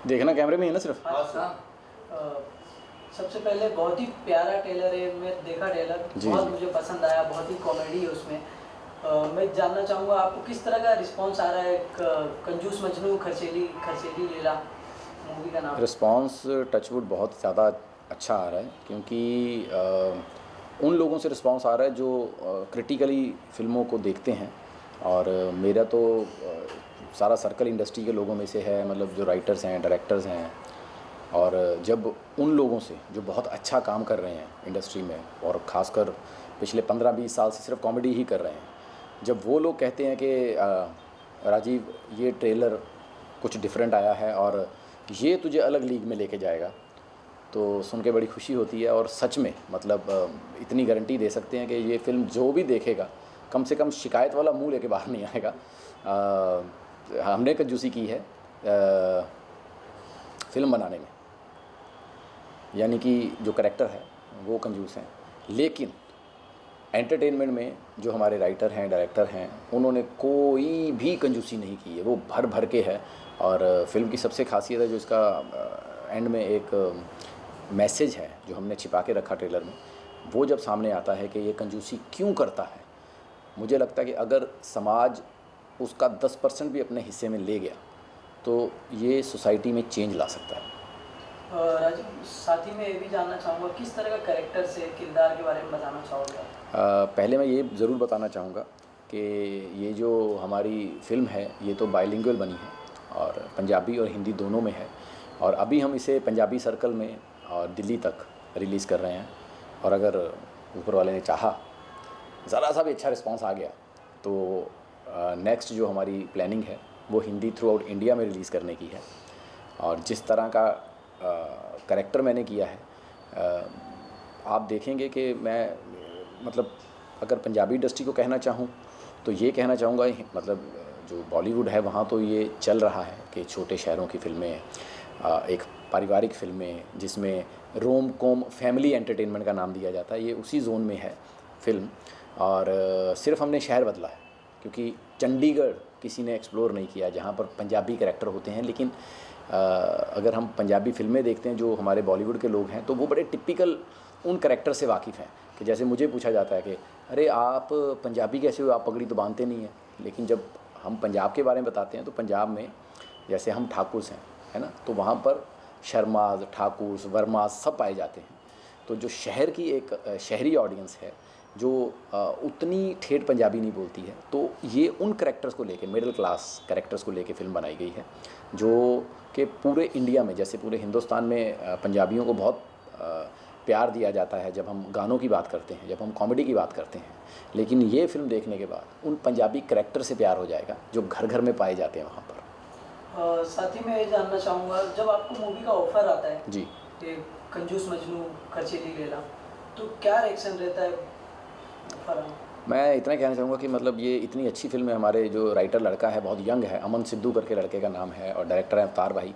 देखना कैमरे में ही है ना सिर्फ। हाँ। सबसे पहले बहुत ही प्यारा ट्रेलर है, मैं देखा ट्रेलर, बहुत मुझे पसंद आया, बहुत ही कॉमेडी है उसमें। मैं जानना चाहूँगा आपको किस तरह का रिस्पांस आ रहा है कंजूस मजनू खर्चीली खर्चीली लैला मूवी का नाम। रिस्पांस टचवुड बहुत ज़्यादा अच्छा आ रहा है, क्योंकि उन लोगों से रिस्पांस आ रहा है जो क्रिटिकली फिल्मों को देखते हैं। और मेरा तो सारा सर्कल इंडस्ट्री के लोगों में से है, मतलब जो राइटर्स हैं, डायरेक्टर्स हैं। और जब उन लोगों से जो बहुत अच्छा काम कर रहे हैं इंडस्ट्री में, और ख़ासकर पिछले 15-20 साल से सिर्फ कॉमेडी ही कर रहे हैं, जब वो लोग कहते हैं कि राजीव ये ट्रेलर कुछ डिफरेंट आया है और ये तुझे अलग लीग में लेके जाएगा, तो सुन के बड़ी खुशी होती है। और सच में मतलब इतनी गारंटी दे सकते हैं कि ये फ़िल्म जो भी देखेगा कम से कम शिकायत वाला मुंह लेके बाहर नहीं आएगा। हमने कंजूसी की है फ़िल्म बनाने में, यानी कि जो करैक्टर है वो कंजूस हैं, लेकिन एंटरटेनमेंट में जो हमारे राइटर हैं, डायरेक्टर हैं, उन्होंने कोई भी कंजूसी नहीं की है, वो भर भर के है। और फिल्म की सबसे खासियत है जो इसका एंड में एक मैसेज है जो हमने छिपा के रखा ट्रेलर में, वो जब सामने आता है कि ये कंजूसी क्यों करता है, मुझे लगता है कि अगर समाज उसका 10% भी अपने हिस्से में ले गया तो ये सोसाइटी में चेंज ला सकता है। राजीव, साथ ही में ये भी जानना चाहूँगा किस तरह का कैरेक्टर से किरदार के बारे में बताना चाहोगे? पहले मैं ये ज़रूर बताना चाहूँगा कि ये जो हमारी फ़िल्म है ये तो बाइलिंगुअल बनी है और पंजाबी और हिंदी दोनों में है। और अभी हम इसे पंजाबी सर्कल में और दिल्ली तक रिलीज़ कर रहे हैं। और अगर ऊपर वाले ने चाहा, ज़रा सा भी अच्छा रिस्पांस आ गया, तो नेक्स्ट जो हमारी प्लानिंग है वो हिंदी थ्रू आउट इंडिया में रिलीज़ करने की है। और जिस तरह का करैक्टर मैंने किया है, आप देखेंगे कि मैं मतलब अगर पंजाबी इंडस्ट्री को कहना चाहूँ तो ये कहना चाहूँगा, मतलब जो बॉलीवुड है वहाँ तो ये चल रहा है कि छोटे शहरों की फ़िल्में, एक पारिवारिक फ़िल्में जिसमें रोम कॉम फैमिली एंटरटेनमेंट का नाम दिया जाता है, ये उसी जोन में है फ़िल्म। और सिर्फ हमने शहर बदला है, क्योंकि चंडीगढ़ किसी ने एक्सप्लोर नहीं किया जहाँ पर पंजाबी कैरेक्टर होते हैं। लेकिन अगर हम पंजाबी फ़िल्में देखते हैं जो हमारे बॉलीवुड के लोग हैं, तो वो बड़े टिपिकल उन कैरेक्टर से वाकिफ़ हैं कि जैसे मुझे पूछा जाता है कि अरे आप पंजाबी कैसे हो, आप पगड़ी तो बांधते नहीं हैं। लेकिन जब हम पंजाब के बारे में बताते हैं तो पंजाब में जैसे हम ठाकुर्स हैं, है ना, तो वहाँ पर शर्माज, ठाकुर्स, वर्माज सब पाए जाते हैं। तो जो शहर की एक शहरी ऑडियंस है जो उतनी ठेठ पंजाबी नहीं बोलती है, तो ये उन कैरेक्टर्स को लेके, मिडिल क्लास कैरेक्टर्स को लेके फ़िल्म बनाई गई है, जो कि पूरे इंडिया में, जैसे पूरे हिंदुस्तान में पंजाबियों को बहुत प्यार दिया जाता है जब हम गानों की बात करते हैं, जब हम कॉमेडी की बात करते हैं। लेकिन ये फ़िल्म देखने के बाद उन पंजाबी कैरेक्टर से प्यार हो जाएगा जो घर घर में पाए जाते हैं वहाँ पर। साथ ही मैं ये जानना चाहूँगा, जब आपको मूवी का ऑफ़र आता है जी, कि कंजूस मजनू खर्चीली लैला, तो क्या रिएक्शन रहता है ऑफ़र? मैं इतना कहना चाहूँगा कि मतलब ये इतनी अच्छी फ़िल्म है। हमारे जो राइटर लड़का है बहुत यंग है, अमन सिद्धू करके लड़के का नाम है, और डायरेक्टर हैं अवतार भाई,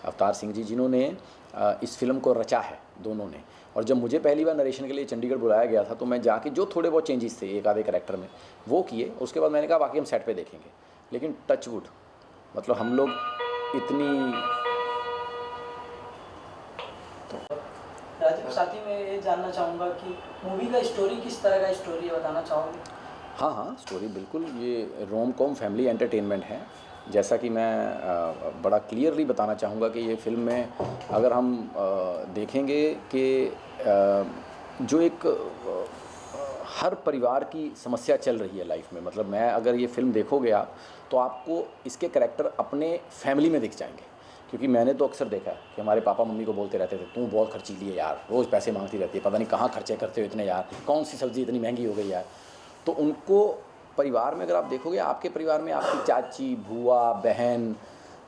अवतार सिंह जी, जिन्होंने इस फिल्म को रचा है दोनों ने। और जब मुझे पहली बार नरेशन के लिए चंडीगढ़ बुलाया गया था तो मैं जाके जो थोड़े बहुत चेंजेस थे एक आधे कैरेक्टर में वो किए, उसके बाद मैंने कहा बाकी हम सेट पे देखेंगे। लेकिन टचवुड मतलब हम लोग इतनी राजीव, साथ ही मैं ये जानना चाहूँगा कि मूवी का स्टोरी किस तरह का स्टोरी है, बताना चाहोगे? हाँ हाँ, स्टोरी बिल्कुल ये रोम कॉम फैमिली एंटरटेनमेंट है। जैसा कि मैं बड़ा क्लियरली बताना चाहूँगा कि ये फ़िल्म में अगर हम देखेंगे कि जो एक हर परिवार की समस्या चल रही है लाइफ में, मतलब मैं अगर ये फ़िल्म देखोगे आप तो आपको इसके करैक्टर अपने फैमिली में दिख जाएंगे। क्योंकि मैंने तो अक्सर देखा है कि हमारे पापा मम्मी को बोलते रहते थे, तू बहुत खर्चीली है यार, रोज़ पैसे मांगती रहती है, पता नहीं कहाँ खर्चे करते हो इतने यार, कौन सी सब्ज़ी इतनी महंगी हो गई यार। तो उनको परिवार में अगर आप देखोगे, आपके परिवार में आपकी चाची, बुआ, बहन,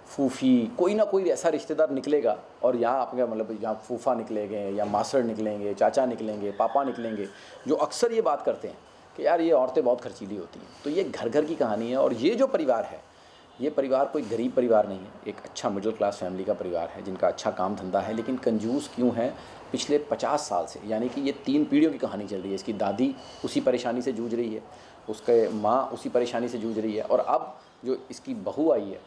फूफी, कोई ना कोई ऐसा रिश्तेदार निकलेगा। और यहाँ आपका मतलब यहाँ फूफा निकलेंगे या मासड़ निकलेंगे, चाचा निकलेंगे, पापा निकलेंगे, जो अक्सर ये बात करते हैं कि यार ये औरतें बहुत खर्चीली होती हैं। तो ये घर घर की कहानी है। और ये जो परिवार है, ये परिवार कोई गरीब परिवार नहीं है, एक अच्छा मिडिल क्लास फैमिली का परिवार है जिनका अच्छा काम धंधा है। लेकिन कंजूस क्यों है, पिछले 50 साल से, यानी कि ये 3 पीढ़ियों की कहानी चल रही है। इसकी दादी उसी परेशानी से जूझ रही है, उसके माँ उसी परेशानी से जूझ रही है, और अब जो इसकी बहू आई है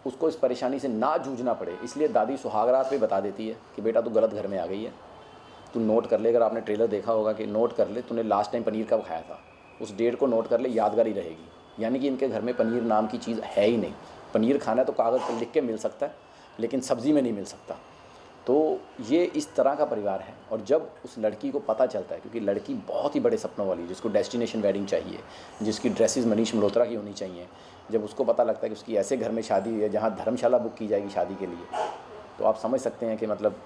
उसको इस परेशानी से ना जूझना पड़े, इसलिए दादी सुहागरात पे बता देती है कि बेटा तू गलत घर में आ गई है, तू नोट कर ले। अगर आपने ट्रेलर देखा होगा कि नोट कर ले तूने लास्ट टाइम पनीर कब खाया था, उस डेट को नोट कर ले, यादगार ही रहेगी। यानी कि इनके घर में पनीर नाम की चीज़ है ही नहीं। पनीर खाना है तो कागज़ पर लिख के मिल सकता है, लेकिन सब्ज़ी में नहीं मिल सकता। तो ये इस तरह का परिवार है। और जब उस लड़की को पता चलता है, क्योंकि लड़की बहुत ही बड़े सपनों वाली, जिसको डेस्टिनेशन वेडिंग चाहिए, जिसकी ड्रेसेस मनीष मल्होत्रा की होनी चाहिए, जब उसको पता लगता है कि उसकी ऐसे घर में शादी हुई है जहाँ धर्मशाला बुक की जाएगी शादी के लिए, तो आप समझ सकते हैं कि मतलब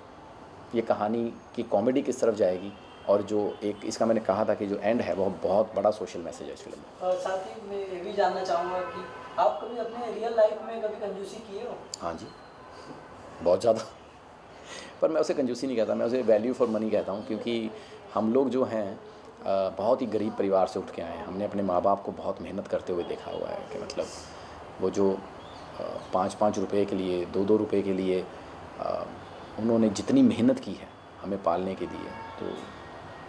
ये कहानी की कॉमेडी किस तरफ जाएगी। और जो एक इसका मैंने कहा था कि जो एंड है वो बहुत बड़ा सोशल मैसेज है इस फिल्म में। और साथ ही मैं ये भी जानना चाहूँगा कि आप कभी अपने रियल लाइफ में कभी कंजूसी किए हो? हाँ जी, बहुत ज़्यादा। पर मैं उसे कंजूसी नहीं कहता, मैं उसे वैल्यू फॉर मनी कहता हूँ। क्योंकि हम लोग जो हैं बहुत ही गरीब परिवार से उठ के आए हैं। हमने अपने माँ बाप को बहुत मेहनत करते हुए देखा हुआ है कि मतलब वो जो 5-5 रुपये के लिए, 2-2 रुपये के लिए उन्होंने जितनी मेहनत की है हमें पालने के लिए, तो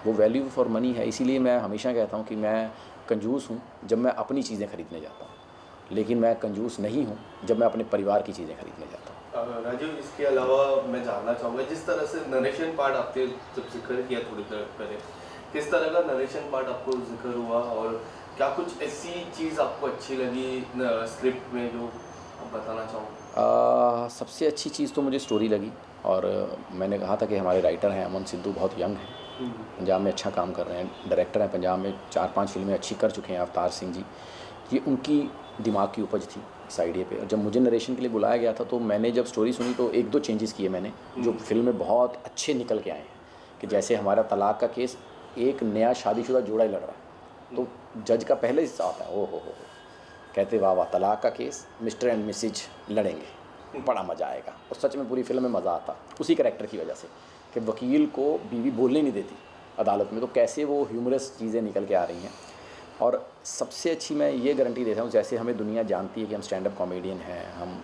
वो वैल्यू फॉर मनी है। इसीलिए मैं हमेशा कहता हूँ कि मैं कंजूस हूँ जब मैं अपनी चीज़ें खरीदने जाता हूँ, लेकिन मैं कंजूस नहीं हूँ जब मैं अपने परिवार की चीज़ें खरीदने जाता हूँ। राजीव, इसके अलावा मैं जानना चाहूँगा, जिस तरह से नरेशन पार्ट आपने जब जिक्र किया थोड़ी देर पहले, किस तरह का नरेशन पार्ट आपको जिक्र हुआ, और क्या कुछ ऐसी चीज़ आपको अच्छी लगी स्क्रिप्ट में जो आप बताना चाहो? सबसे अच्छी चीज़ तो मुझे स्टोरी लगी। और मैंने कहा था कि हमारे राइटर हैं अमन सिद्धू, बहुत यंग हैं, पंजाब में अच्छा काम कर रहे हैं, डायरेक्टर हैं, पंजाब में 4-5 फिल्में अच्छी कर चुके हैं, अवतार सिंह जी। ये उनकी दिमाग की उपज थी इस आइडिया पे। और जब मुझे नरेशन के लिए बुलाया गया था तो मैंने जब स्टोरी सुनी तो 1-2 चेंजेस किए मैंने, जो फिल्म में बहुत अच्छे निकल के आए हैं। कि जैसे हमारा तलाक का केस एक नया शादीशुदा जोड़ा ही लड़ रहा है, तो जज का पहले हिस्सा आता है, ओ हो कहते वाह वाह, तलाक का केस, मिस्टर एंड मिसेज लड़ेंगे, बड़ा मज़ा आएगा। और सच में पूरी फिल्म में मज़ा आता उसी कैरेक्टर की वजह से कि वकील को बीवी बोलने नहीं देती अदालत में, तो कैसे वो ह्यूमरस चीज़ें निकल के आ रही हैं। और सबसे अच्छी मैं ये गारंटी देता हूँ, जैसे हमें दुनिया जानती है कि हम स्टैंड अप कॉमेडियन हैं, हम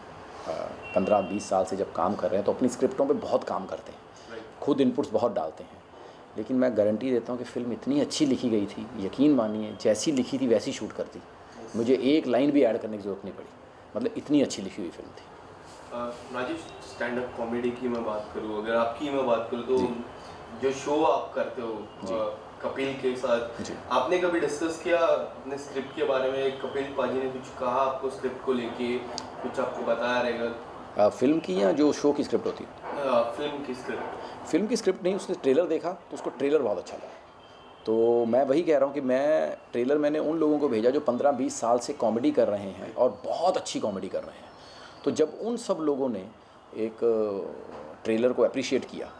15-20 साल से जब काम कर रहे हैं तो अपनी स्क्रिप्टों पे बहुत काम करते हैं, खुद इनपुट्स बहुत डालते हैं। लेकिन मैं गारंटी देता हूँ कि फ़िल्म इतनी अच्छी लिखी गई थी, यकीन मानिए जैसी लिखी थी वैसी शूट कर दी, मुझे एक लाइन भी ऐड करने की ज़रूरत नहीं पड़ी, मतलब इतनी अच्छी लिखी हुई फिल्म थी। राजीव, स्टैंड अप कॉमेडी की मैं बात करूँ, अगर आपकी मैं बात करूँ तो जो शो आप करते हो कपिल के साथ, आपने कभी डिस्कस किया अपने स्क्रिप्ट के बारे में? कपिल पाजी ने कुछ कहा आपको स्क्रिप्ट को लेके, कुछ आपको बताया रहेगा? फिल्म की या जो शो की स्क्रिप्ट होती? फिल्म की स्क्रिप्ट। फिल्म की स्क्रिप्ट नहीं, उसने ट्रेलर देखा तो उसको ट्रेलर बहुत अच्छा लगा। तो मैं वही कह रहा हूँ कि मैं ट्रेलर मैंने उन लोगों को भेजा जो 15-20 साल से कॉमेडी कर रहे हैं और बहुत अच्छी कॉमेडी कर रहे हैं। तो जब उन सब लोगों ने एक ट्रेलर को अप्रिशिएट किया,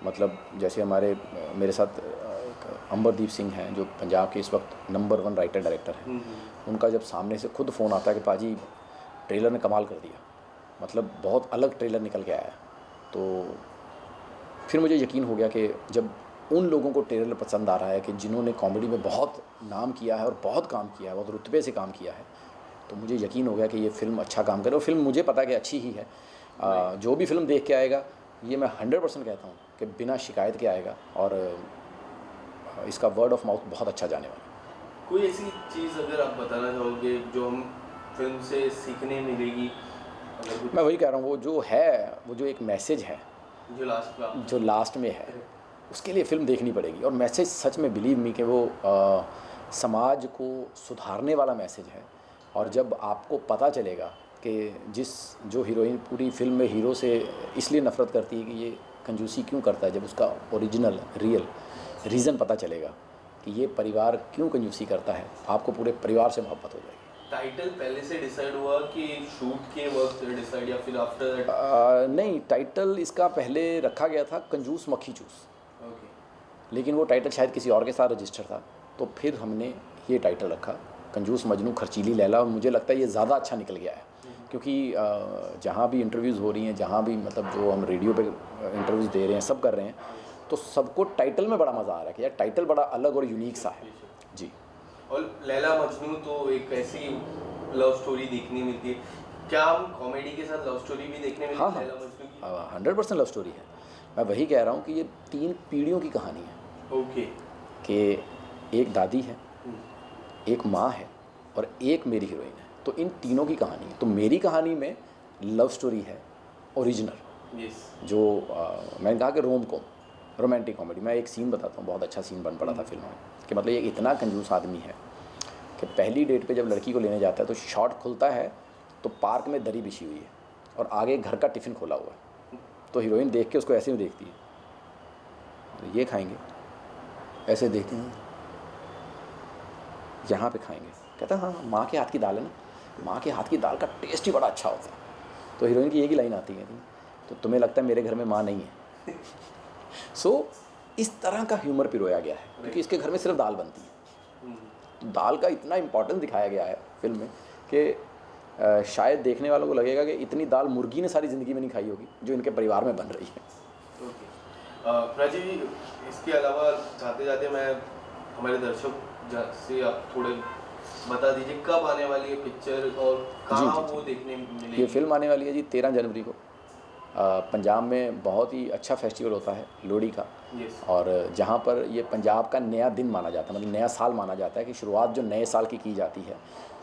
मतलब जैसे मेरे साथ एक अंबरदीप सिंह हैं जो पंजाब के इस वक्त नंबर 1 राइटर डायरेक्टर हैं, उनका जब सामने से खुद फ़ोन आता है कि पाजी ट्रेलर ने कमाल कर दिया, मतलब बहुत अलग ट्रेलर निकल के आया, तो फिर मुझे यकीन हो गया कि जब उन लोगों को ट्रेलर पसंद आ रहा है कि जिन्होंने कॉमेडी में बहुत नाम किया है और बहुत काम किया है, बहुत रुतबे से काम किया है, तो मुझे यकीन हो गया कि ये फ़िल्म अच्छा काम करे। और फिल्म मुझे पता है कि अच्छी ही है। जो भी फिल्म देख के आएगा, ये मैं 100% कहता हूँ कि बिना शिकायत के आएगा, और इसका वर्ड ऑफ माउथ बहुत अच्छा जाने वाला है। कोई ऐसी चीज़ अगर आप बताना चाहोगे जो हम फिल्म से सीखने मिलेगी? मैं वही कह रहा हूँ, वो जो है, वो जो एक मैसेज है जो लास्ट में है, उसके लिए फ़िल्म देखनी पड़ेगी। और मैसेज सच में बिलीव मी कि वो समाज को सुधारने वाला मैसेज है। और जब आपको पता चलेगा कि जो हीरोइन पूरी फिल्म में हीरो से इसलिए नफ़रत करती है कि ये कंजूसी क्यों करता है, जब उसका ओरिजिनल रियल रीज़न पता चलेगा कि ये परिवार क्यों कंजूसी करता है, आपको पूरे परिवार से मोहब्बत हो जाएगी। टाइटल पहले से डिसाइड हुआ कि शूट के वक्त डिसाइड, या फिर आफ्टर? नहीं, टाइटल इसका पहले रखा गया था कंजूस मक्खी चूस, लेकिन वो टाइटल शायद किसी और के साथ रजिस्टर था, तो फिर हमने ये टाइटल रखा कंजूस मजनू खर्चीली लैला। और मुझे लगता है ये ज़्यादा अच्छा निकल गया है, क्योंकि जहाँ भी इंटरव्यूज़ हो रही हैं, जहाँ भी मतलब जो हम रेडियो पे इंटरव्यूज़ दे रहे हैं, सब कर रहे हैं, तो सबको टाइटल में बड़ा मज़ा आ रहा है कि यार टाइटल बड़ा अलग और यूनिक सा है जी। और लैला मजनू तो एक ऐसी लव स्टोरी देखने मिलती है, क्या हम कॉमेडी के साथ लव स्टोरी भी देखने मिलती है? लैला मजनू की 100% लव स्टोरी है। मैं वही कह रहा हूँ कि ये 3 पीढ़ियों की कहानी है। कि एक दादी है, एक माँ है और एक मेरी हीरोइन है, तो इन तीनों की कहानी है। तो मेरी कहानी में लव स्टोरी है ओरिजिनल। जो मैंने कहा कि रोमांटिक कॉमेडी। मैं एक सीन बताता हूँ, बहुत अच्छा सीन बन पड़ा था फिल्म में कि मतलब ये इतना कंजूस आदमी है कि पहली डेट पे जब लड़की को लेने जाता है तो शॉट खुलता है तो पार्क में दरी बिछी हुई है और आगे घर का टिफ़िन खोला हुआ है। तो हीरोइन देख के उसको ऐसे ही देखती है, तो ये खाएंगे, ऐसे देखती हैं, यहाँ पे खाएंगे। कहता है हाँ माँ के हाथ की दाल है ना, माँ के हाथ की दाल का टेस्ट ही बड़ा अच्छा होता है। तो हीरोइन की एक ही लाइन आती है, तो तुम्हें लगता है मेरे घर में माँ नहीं है। सो इस तरह का ह्यूमर पिरोया गया है क्योंकि इसके घर में सिर्फ दाल बनती है। तो दाल का इतना इम्पोर्टेंस दिखाया गया है फिल्म में कि शायद देखने वालों को लगेगा कि इतनी दाल मुर्गी ने सारी ज़िंदगी में नहीं खाई होगी जो इनके परिवार में बन रही है। राजीव, इसके अलावा जाते जाते मैं हमारे दर्शक से आप थोड़े बता दीजिए कब आने वाली है पिक्चर और कहाँ वो देखने मिलेगी? ये फिल्म आने वाली है जी 13 जनवरी को। पंजाब में बहुत ही अच्छा फेस्टिवल होता है लोहड़ी का। और जहाँ पर ये पंजाब का नया दिन माना जाता है, मतलब नया साल माना जाता है कि शुरुआत जो नए साल की जाती है।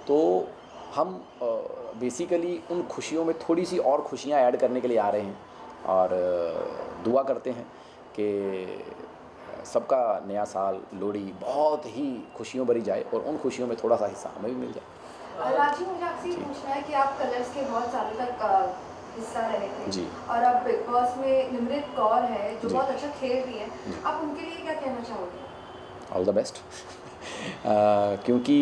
तो हम बेसिकली उन खुशियों में थोड़ी सी और खुशियाँ ऐड करने के लिए आ रहे हैं और दुआ करते हैं कि सबका नया साल लोहड़ी बहुत ही खुशियों भरी जाए और उन खुशियों में थोड़ा सा हिस्सा हमें भी मिल जाए। राजीव, मुझे आपसे ये पूछना है कि आप कलर्स के बहुत सालों तक हिस्सा रहे थे जी। और अब बिग बॉस में निमृत कौर है जो बहुत अच्छा खेल रही है, आप उनके लिए क्या कहना चाहोगे? All the best. क्योंकि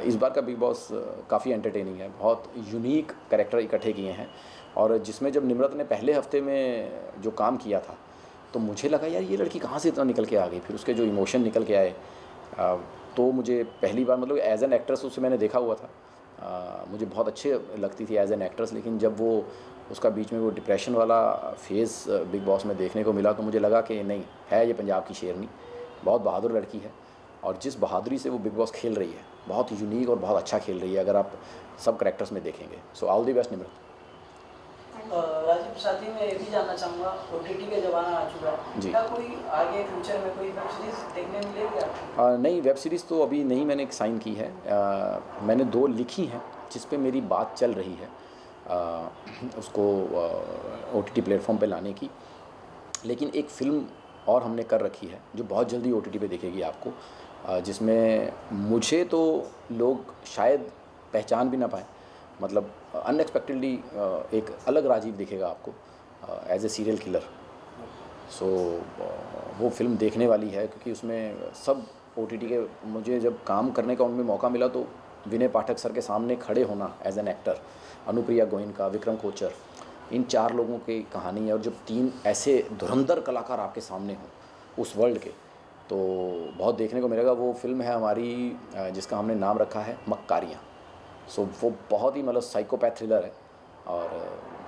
इस बार का बिग बॉस काफ़ी एंटरटेनिंग है, बहुत यूनिक कैरेक्टर इकट्ठे किए हैं। और जिसमें जब निम्रत ने पहले हफ्ते में जो काम किया था तो मुझे लगा यार ये लड़की कहाँ से इतना निकल के आ गई। फिर उसके जो इमोशन निकल के आए तो मुझे पहली बार मतलब एज एन एक्ट्रेस उसे मैंने देखा हुआ था, मुझे बहुत अच्छे लगती थी एज एन एक्ट्रेस। लेकिन जब वो उसका बीच में वो डिप्रेशन वाला फेज़ बिग बॉस में देखने को मिला तो मुझे लगा कि नहीं है ये पंजाब की शेरनी, बहुत बहादुर लड़की है। और जिस बहादुरी से वो बिग बॉस खेल रही है बहुत यूनिक और बहुत अच्छा खेल रही है अगर आप सब करैक्टर्स में देखेंगे। So all the best Nimrat. Rajiv, साथ ही मैं ये भी जानना चाहूँगा, OTT का ज़माना आ चुका है जी। क्या कोई आगे फ्यूचर में कोई वेब सीरीज़ देखने मिलेगी आपको? नहीं, वेब सीरीज़ तो अभी नहीं मैंने साइन की है। मैंने 2 लिखी हैं जिस पे मेरी बात चल रही है उसको OTT प्लेटफॉर्म पे लाने की। लेकिन एक फ़िल्म और हमने कर रखी है जो बहुत जल्दी OTT पे दिखेगी आपको, जिसमें मुझे तो लोग शायद पहचान भी ना पाएँ, मतलब अनएक्सपेक्टेडली एक अलग राजीव दिखेगा आपको एज ए सीरियल किलर। सो वो फिल्म देखने वाली है क्योंकि उसमें सब OTT के मुझे जब काम करने का उनमें मौका मिला तो विनय पाठक सर के सामने खड़े होना as an actor, Anupriya Goenka, Vikram Kochar, इन 4 लोगों की कहानी है। और जब 3 ऐसे धुरंधर कलाकार आपके सामने हों उस वर्ल्ड के, तो बहुत देखने को मिलेगा। वो फिल्म है हमारी जिसका हमने नाम रखा है मक्कारियाँ। सो वो बहुत ही मतलब साइकोपैथ थ्रिलर है और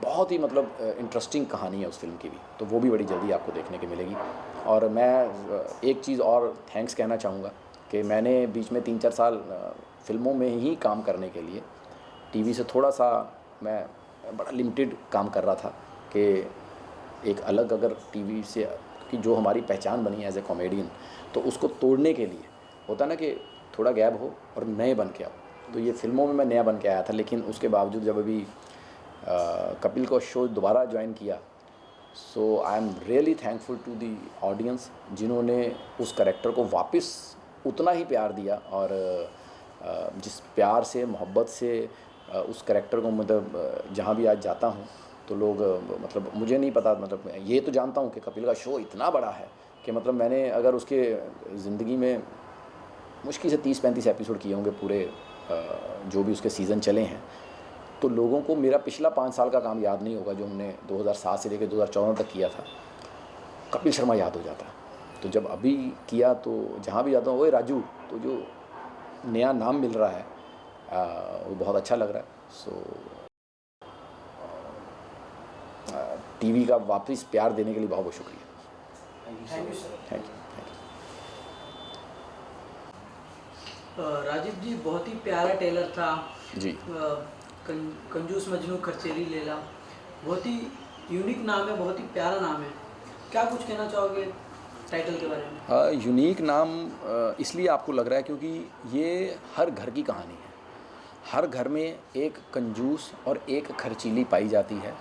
बहुत ही मतलब इंटरेस्टिंग कहानी है उस फिल्म की भी, तो वो भी बड़ी जल्दी आपको देखने को मिलेगी। और मैं एक चीज़ और थैंक्स कहना चाहूँगा कि मैंने बीच में 3-4 साल फिल्मों में ही काम करने के लिए टीवी से थोड़ा सा मैं बड़ा लिमिटेड काम कर रहा था कि एक अलग अगर टीवी से कि जो हमारी पहचान बनी है एज ए कॉमेडियन, तो उसको तोड़ने के लिए होता ना कि थोड़ा गैप हो और नए बन के आओ। तो ये फिल्मों में मैं नया बन के आया था, लेकिन उसके बावजूद जब अभी कपिल को शो दोबारा ज्वाइन किया, so I am really thankful to the audience जिन्होंने उस कैरेक्टर को वापस उतना ही प्यार दिया। और जिस प्यार से मोहब्बत से उस कैरेक्टर को मतलब जहाँ भी आज जाता हूँ तो लोग मतलब मुझे नहीं पता, मतलब ये तो जानता हूँ कि कपिल का शो इतना बड़ा है कि मतलब मैंने अगर उसके ज़िंदगी में मुश्किल से 30-35 एपिसोड किए होंगे पूरे जो भी उसके सीज़न चले हैं, तो लोगों को मेरा पिछला 5 साल का काम याद नहीं होगा जो हमने 2007 से लेकर 2014 तक किया था। कपिल शर्मा याद हो जाता है। तो जब अभी किया तो जहाँ भी जाता हूँ वो राजू, तो जो नया नाम मिल रहा है वो बहुत अच्छा लग रहा है। सो टीवी का वापस प्यार देने के लिए बहुत बहुत शुक्रिया। Thank you sir. Thank you. Rajiv ji, बहुत ही प्यारा टेलर था जी। कंजूस मजनू खर्चेली लैला, बहुत ही यूनिक नाम है, बहुत ही प्यारा नाम है। क्या कुछ कहना चाहोगे टाइटल के बारे में? यूनिक नाम इसलिए आपको लग रहा है क्योंकि ये हर घर की कहानी है, हर घर में एक कंजूस और एक खर्चीली पाई जाती है।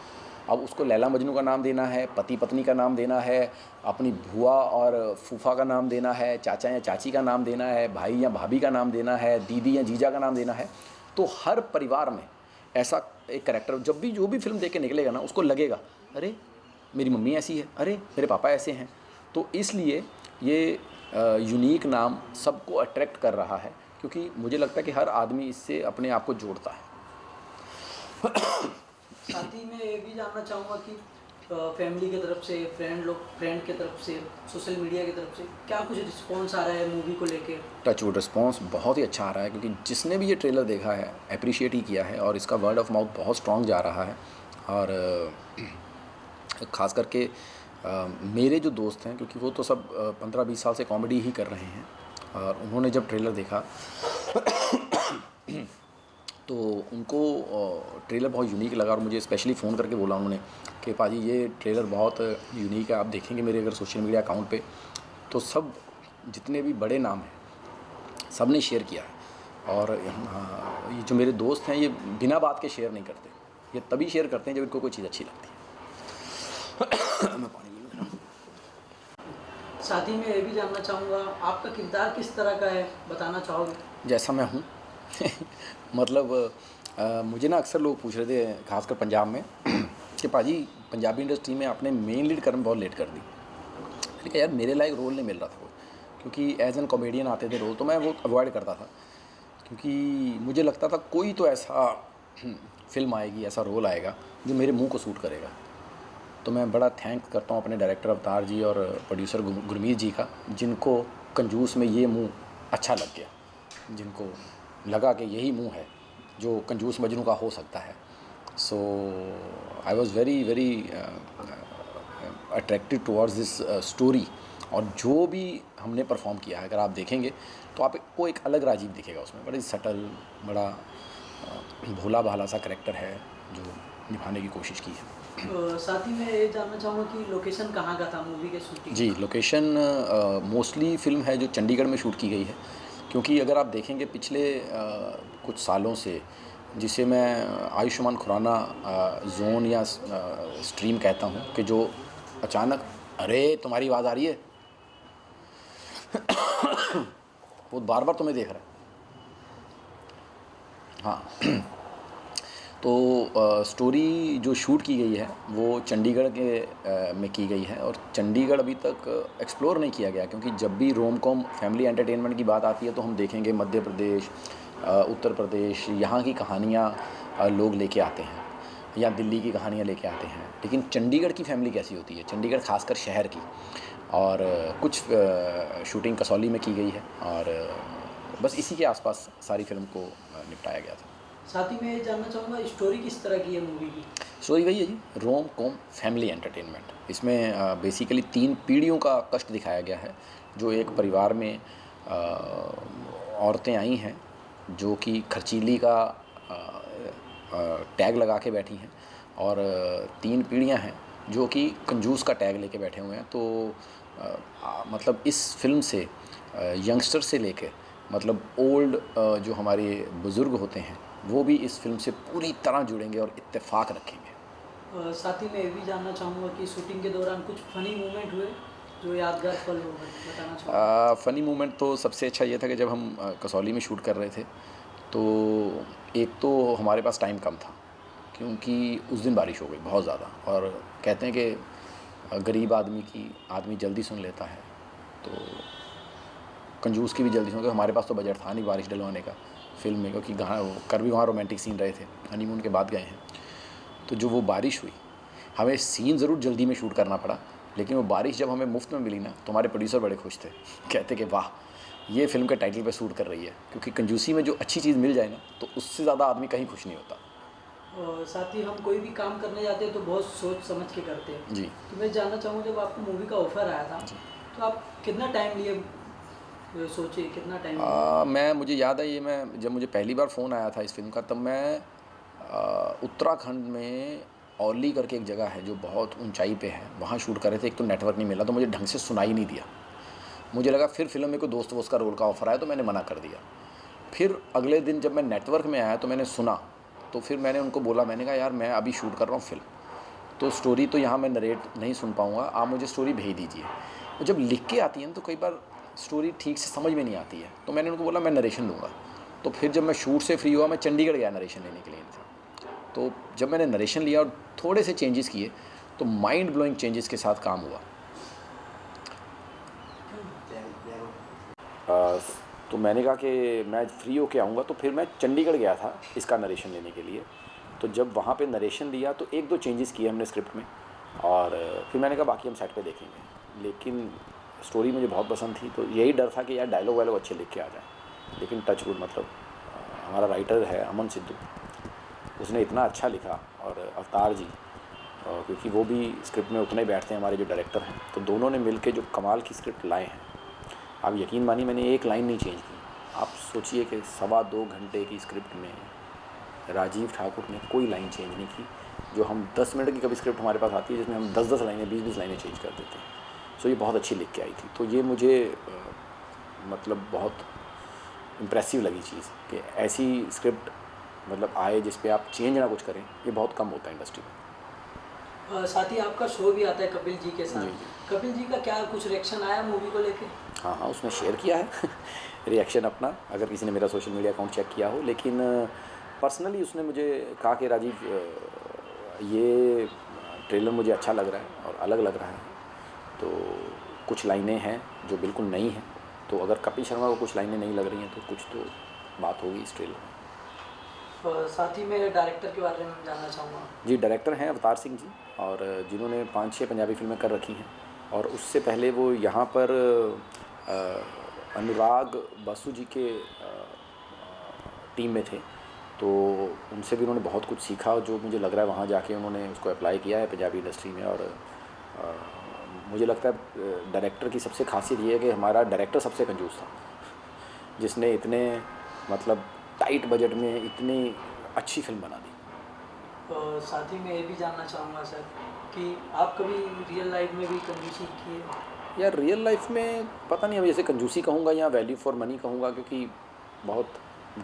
अब उसको लैला मजनू का नाम देना है, पति पत्नी का नाम देना है, अपनी बुआ और फूफा का नाम देना है, चाचा या चाची का नाम देना है, भाई या भाभी का नाम देना है, दीदी या जीजा का नाम देना है। तो हर परिवार में ऐसा एक कैरेक्टर जब भी जो भी फिल्म देख के निकलेगा ना, उसको लगेगा अरे मेरी मम्मी ऐसी है, अरे मेरे पापा ऐसे हैं। तो इसलिए ये यूनिक नाम सबको अट्रैक्ट कर रहा है, क्योंकि मुझे लगता है कि हर आदमी इससे अपने आप को जोड़ता है। साथ ही मैं ये भी जानना चाहूँगा कि फैमिली की तरफ से, फ्रेंड की तरफ से, सोशल मीडिया की तरफ से क्या कुछ रिस्पॉन्स आ रहा है मूवी को लेके? टचवुड रिस्पॉन्स बहुत ही अच्छा आ रहा है, क्योंकि जिसने भी ये ट्रेलर देखा है अप्रिशिएट ही किया है, और इसका वर्ड ऑफ माउथ बहुत स्ट्रॉन्ग जा रहा है। और ख़ास करके मेरे जो दोस्त हैं, क्योंकि वो तो सब 15-20 साल से कॉमेडी ही कर रहे हैं, और उन्होंने जब ट्रेलर देखा तो उनको ट्रेलर बहुत यूनिक लगा, और मुझे स्पेशली फ़ोन करके बोला उन्होंने कि पाजी ये ट्रेलर बहुत यूनिक है, आप देखेंगे मेरे अगर सोशल मीडिया अकाउंट पे तो सब जितने भी बड़े नाम हैं सब ने शेयर किया है। और ये जो मेरे दोस्त हैं ये बिना बात के शेयर नहीं करते, ये तभी शेयर करते हैं जब इनको कोई चीज़ अच्छी लगती है। मैं पानी पी लूँ। साथ ही मैं ये भी जानना चाहूँगा आपका किरदार किस तरह का है, बताना चाहोगे? जैसा मैं हूँ मतलब मुझे ना अक्सर लोग पूछ रहे थे, खासकर पंजाब में, कि पाजी पंजाबी इंडस्ट्री में आपने मेन लीड करने बहुत लेट कर दी। लेकिन यार मेरे लायक रोल नहीं मिल रहा था वो, क्योंकि एज एन कॉमेडियन आते थे रोल, तो मैं वो अवॉइड करता था, क्योंकि मुझे लगता था कोई तो ऐसा फिल्म आएगी, ऐसा रोल आएगा जो मेरे मुंह को सूट करेगा। तो मैं बड़ा थैंक करता हूँ अपने डायरेक्टर अवतार जी और प्रोड्यूसर गुरमीत जी का, जिनको कंजूस में ये मुंह अच्छा लग गया, जिनको लगा कि यही मुंह है जो कंजूस मजनू का हो सकता है। So I was very very attracted towards this story. और जो भी हमने परफॉर्म किया है, अगर आप देखेंगे तो आपको एक अलग राजीव दिखेगा उसमें। बड़ी सटल, बड़ा भोला भाला सा कैरेक्टर है जो निभाने की कोशिश की है। साथ ही मैं ये जानना चाहूँगा कि लोकेशन कहाँ का था मूवी के शूटिंग? जी, लोकेशन मोस्टली फ़िल्म है जो चंडीगढ़ में शूट की गई है, क्योंकि अगर आप देखेंगे पिछले कुछ सालों से, जिसे मैं आयुष्मान खुराना जोन या स्ट्रीम कहता हूँ, कि जो अचानक अरे तुम्हारी आवाज़ आ रही है वो बार बार तुम्हें देख रहा है। हाँ तो स्टोरी जो शूट की गई है वो चंडीगढ़ के में की गई है, और चंडीगढ़ अभी तक एक्सप्लोर नहीं किया गया, क्योंकि जब भी रोम कॉम फैमिली एंटरटेनमेंट की बात आती है तो हम देखेंगे मध्य प्रदेश, उत्तर प्रदेश, यहाँ की कहानियाँ लोग लेके आते हैं, या दिल्ली की कहानियाँ लेके आते हैं। लेकिन चंडीगढ़ की फैमिली कैसी होती है, चंडीगढ़ खासकर शहर की, और कुछ शूटिंग कसौली में की गई है, और बस इसी के आसपास सारी फिल्म को निपटाया गया था। साथ ही मैं ये जानना चाहूँगा स्टोरी किस तरह की है मूवी की? स्टोरी वही है जी, रोम कॉम फैमिली एंटरटेनमेंट। इसमें बेसिकली 3 पीढ़ियों का कष्ट दिखाया गया है। जो एक परिवार में औरतें आई हैं जो कि खर्चीली का टैग लगा के बैठी हैं, और 3 पीढ़ियां हैं जो कि कंजूस का टैग लेके बैठे हुए हैं। तो मतलब इस फिल्म से यंगस्टर से लेकर मतलब ओल्ड जो हमारे बुज़ुर्ग होते हैं वो भी इस फिल्म से पूरी तरह जुड़ेंगे और इत्तेफाक रखेंगे। साथ ही मैं ये भी जानना चाहूँगा कि शूटिंग के दौरान कुछ फ़नी मोमेंट हुए जो यादगार पल हो, बताना चाहूँगा? फ़नी मोमेंट तो सबसे अच्छा ये था कि जब हम कसौली में शूट कर रहे थे, तो एक तो हमारे पास टाइम कम था, क्योंकि उस दिन बारिश हो गई बहुत ज़्यादा, और कहते हैं कि गरीब आदमी जल्दी सुन लेता है, तो कंजूस की भी जल्दी सुन। हमारे पास तो बजट था नहीं बारिश डलवाने का फिल्म में, क्योंकि कर भी वहाँ रोमांटिक सीन रहे थे, हनीमून के बाद गए हैं। तो जो वो बारिश हुई, हमें सीन ज़रूर जल्दी में शूट करना पड़ा, लेकिन वो बारिश जब हमें मुफ्त में मिली ना, तो हमारे प्रोड्यूसर बड़े खुश थे, कहते कि वाह ये फिल्म के टाइटल पे शूट कर रही है। क्योंकि कंजूसी में जो अच्छी चीज़ मिल जाए ना, तो उससे ज़्यादा आदमी कहीं खुश नहीं होता। और साथ ही हम कोई भी काम करने जाते हैं तो बहुत सोच समझ के करते हैं जी। तो मैं जानना चाहूँगा, जब आपको मूवी का ऑफ़र आया था तो आप कितना टाइम लिए सोचे, कितना टाइम? मुझे याद है, मैं जब मुझे पहली बार फ़ोन आया था इस फिल्म का, तब मैं उत्तराखंड में औली करके एक जगह है जो बहुत ऊंचाई पे है, वहाँ शूट कर रहे थे। एक तो नेटवर्क नहीं मिला, तो मुझे ढंग से सुनाई नहीं दिया। मुझे लगा फिर फिल्म में कोई दोस्त वोस्त का रोल का ऑफ़र आया, तो मैंने मना कर दिया। फिर अगले दिन जब मैं नेटवर्क में आया तो मैंने सुना, तो फिर मैंने उनको बोला, मैंने कहा यार मैं अभी शूट कर रहा हूँ फ़िल्म, तो स्टोरी तो यहाँ मैं नरेट नहीं सुन पाऊँगा, आप मुझे स्टोरी भेज दीजिए। तो जब लिख के आती है ना तो कई बार स्टोरी ठीक से समझ में नहीं आती है, तो मैंने उनको बोला मैं नरेशन दूँगा। तो फिर जब मैं शूट से फ्री हुआ मैं चंडीगढ़ गया नरेशन लेने के लिए इनसे। तो जब मैंने नरेशन लिया और थोड़े से चेंजेस किए तो माइंड ब्लोइंग चेंजेस के साथ काम हुआ। तो मैंने कहा कि मैं फ्री होके आऊँगा, तो फिर मैं चंडीगढ़ गया था इसका नरेशन लेने के लिए। तो जब वहाँ पे नरेशन लिया तो 1-2 चेंजेस किए हमने स्क्रिप्ट में, और फिर मैंने कहा बाकी हम सेट पे देखेंगे। लेकिन स्टोरी मुझे बहुत पसंद थी, तो यही डर था कि यार डायलॉग वायलॉग अच्छे लिख के आ जाए। लेकिन टच वुड, मतलब हमारा राइटर है अमन सिद्धू, उसने इतना अच्छा लिखा, और अवतार जी, क्योंकि वो भी स्क्रिप्ट में उतने ही बैठते हैं हमारे जो डायरेक्टर हैं, तो दोनों ने मिल के जो कमाल की स्क्रिप्ट लाए हैं। आप यकीन मानिए मैंने एक लाइन नहीं चेंज की। आप सोचिए कि 2.25 घंटे की स्क्रिप्ट में राजीव ठाकुर ने कोई लाइन चेंज नहीं की। जो हम 10 मिनट की कभी स्क्रिप्ट हमारे पास आती है जिसमें हम 10-10 लाइनें 20-20 लाइनें चेंज कर देते हैं। सो ये बहुत अच्छी लिख के आई थी। तो ये मुझे मतलब बहुत इम्प्रेसिव लगी चीज़ कि ऐसी स्क्रिप्ट मतलब आए जिस पे आप चेंज ना कुछ करें, ये बहुत कम होता है इंडस्ट्री में। साथ ही आपका शो भी आता है कपिल जी के साथ। जी, जी। कपिल जी का क्या कुछ रिएक्शन आया मूवी को लेके? हाँ, उसने शेयर किया है रिएक्शन अपना, अगर किसी ने मेरा सोशल मीडिया अकाउंट चेक किया हो। लेकिन पर्सनली उसने मुझे कहा कि राजीव ये ट्रेलर मुझे अच्छा लग रहा है और अलग लग रहा है, तो कुछ लाइनें हैं जो बिल्कुल नई हैं, तो अगर कपिल शर्मा को कुछ लाइनें नहीं लग रही हैं तो कुछ तो बात होगी इस ट्रेलर में। साथ ही मैं डायरेक्टर के बारे में जानना चाहूँगा। जी, डायरेक्टर हैं अवतार सिंह जी, और जिन्होंने 5-6 पंजाबी फिल्में कर रखी हैं, और उससे पहले वो यहाँ पर अनुराग बासु जी के टीम में थे, तो उनसे भी उन्होंने बहुत कुछ सीखा, जो मुझे लग रहा है वहाँ जाके उन्होंने उसको अप्लाई किया है पंजाबी इंडस्ट्री में। और मुझे लगता है डायरेक्टर की सबसे खासियत ये है कि हमारा डायरेक्टर सबसे कंजूस था, जिसने इतने मतलब टाइट बजट में इतनी अच्छी फिल्म बना दी। और साथ ही मैं ये भी जानना चाहूँगा सर कि आप कभी रियल लाइफ में भी कंजूसी की है? यार रियल लाइफ में पता नहीं, अब जैसे कंजूसी कहूँगा या वैल्यू फॉर मनी कहूँगा, क्योंकि बहुत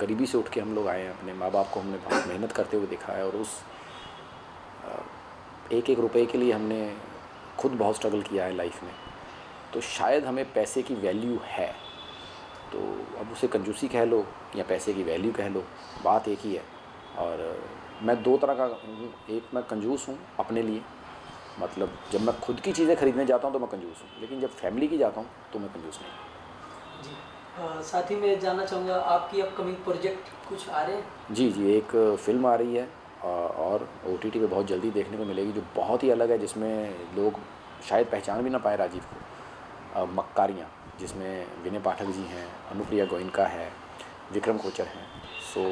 गरीबी से उठ के हम लोग आए हैं, अपने माँ बाप को हमने बहुत मेहनत करते हुए देखा है, और उस एक एक रुपए के लिए हमने खुद बहुत स्ट्रगल किया है लाइफ में। तो शायद हमें पैसे की वैल्यू है, तो अब उसे कंजूसी कह लो या पैसे की वैल्यू कह लो, बात एक ही है। और मैं 2 तरह का हूँ, एक मैं कंजूस हूँ अपने लिए, मतलब जब मैं खुद की चीज़ें खरीदने जाता हूँ तो मैं कंजूस हूँ, लेकिन जब फैमिली की जाता हूँ तो मैं कंजूस नहीं हूँ। जी, साथ ही मैं जानना चाहूँगा आपकी अपकमिंग प्रोजेक्ट कुछ आ रहे हैं? जी, एक फ़िल्म आ रही है, और OTT पे बहुत जल्दी देखने को मिलेगी, जो बहुत ही अलग है, जिसमें लोग शायद पहचान भी ना पाए राजीव को। मक्कारियाँ, जिसमें विनय पाठक जी हैं, अनुप्रिया गोयनका है, विक्रम कोचर हैं। सो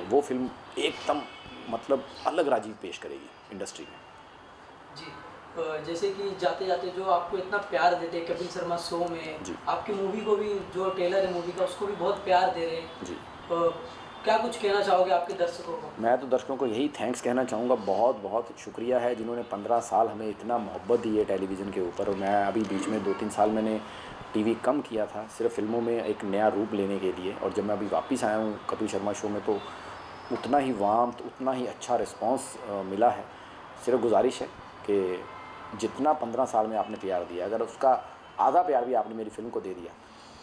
वो फिल्म एकदम मतलब अलग राजीव पेश करेगी इंडस्ट्री में। जी, जैसे कि जाते जाते जो आपको इतना प्यार देते हैं कपिल शर्मा शो में, आपकी मूवी को भी जो ट्रेलर है मूवी का उसको भी बहुत प्यार दे रहे हैं जी, क्या कुछ कहना चाहोगे आपके दर्शकों को? मैं तो दर्शकों को यही थैंक्स कहना चाहूँगा, बहुत बहुत शुक्रिया है जिन्होंने 15 साल हमें इतना मोहब्बत दी है टेलीविज़न के ऊपर। और मैं अभी बीच में 2-3 साल मैंने टीवी कम किया था, सिर्फ फिल्मों में एक नया रूप लेने के लिए, और जब मैं अभी वापस आया हूँ कपिल शर्मा शो में तो उतना ही वार्मथ, उतना ही अच्छा रिस्पांस मिला है। सिर्फ गुजारिश है कि जितना 15 साल में आपने प्यार दिया, अगर उसका आधा प्यार भी आपने मेरी फिल्म को दे दिया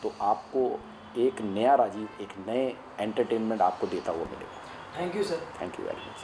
तो आपको एक नया राजीव, एक नए एंटरटेनमेंट आपको देता हुआ मिलेगा। Thank you sir. Thank you very much.